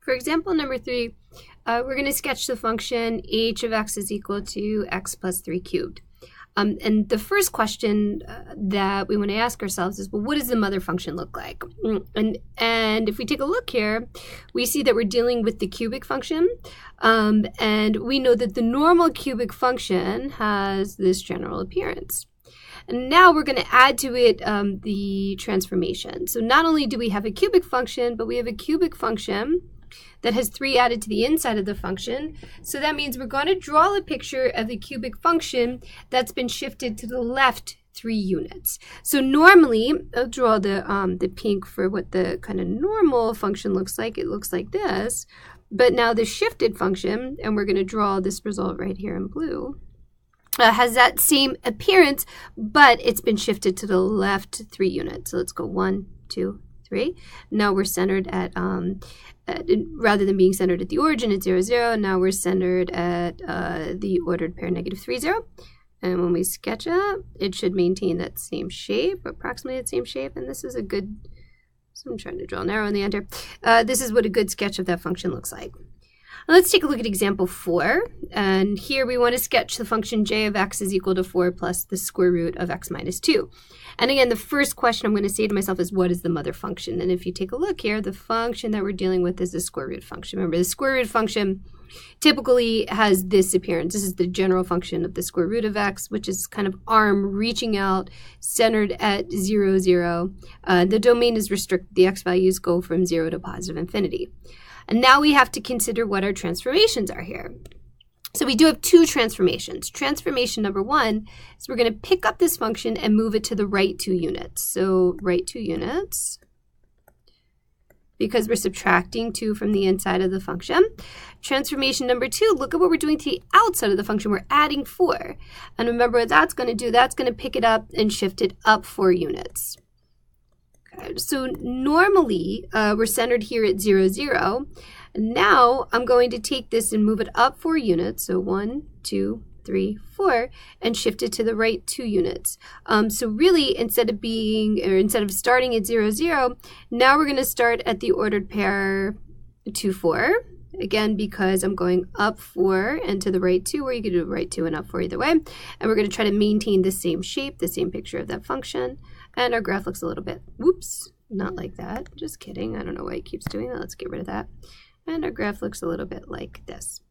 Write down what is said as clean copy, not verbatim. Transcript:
For example number 3, we're going to sketch the function h of x is equal to x plus 3 cubed. And the first question that we want to ask ourselves is, well, what does the mother function look like? And if we take a look here, we see that we're dealing with the cubic function. And we know that the normal cubic function has this general appearance. And now we're going to add to it the transformation. So not only do we have a cubic function, but we have a cubic function that has 3 added to the inside of the function. So that means we're going to draw a picture of the cubic function that's been shifted to the left 3 units. So normally, I'll draw the pink for what the kind of normal function looks like. It looks like this. But now the shifted function, and we're going to draw this result right here in blue, has that same appearance, but it's been shifted to the left 3 units. So let's go 1, 2, 3. Now we're centered at, rather than being centered at the origin at 0, 0, now we're centered at the ordered pair negative 3, 0. And when we sketch up, it should maintain that same shape, approximately the same shape. And this is a good, so I'm trying to draw narrow in the enter. This is what a good sketch of that function looks like. Let's take a look at example 4, and here we want to sketch the function j of x is equal to 4 plus the square root of x minus 2. And again, the first question I'm going to say to myself is, what is the mother function? And if you take a look here, the function that we're dealing with is the square root function. Remember, the square root function typically has this appearance. This is the general function of the square root of x, which is kind of arm reaching out, centered at 0, 0. The domain is restricted. The x values go from 0 to positive infinity. And now we have to consider what our transformations are here. So we do have 2 transformations. Transformation number 1 is we're going to pick up this function and move it to the right 2 units. So right 2 units, because we're subtracting 2 from the inside of the function. Transformation number 2, look at what we're doing to the outside of the function. We're adding 4. And remember what that's going to do. That's going to pick it up and shift it up 4 units. So normally, we're centered here at 0, 0. Now I'm going to take this and move it up 4 units. So 1, 2, 3, 4, and shift it to the right 2 units. So really, instead of starting at 0, 0, now we're going to start at the ordered pair 2, 4. Again, because I'm going up 4 and to the right 2, or you could do right 2 and up 4 either way. And we're going to try to maintain the same shape, the same picture of that function. And our graph looks a little bit, whoops, not like that. Just kidding. I don't know why it keeps doing that. Let's get rid of that. And our graph looks a little bit like this.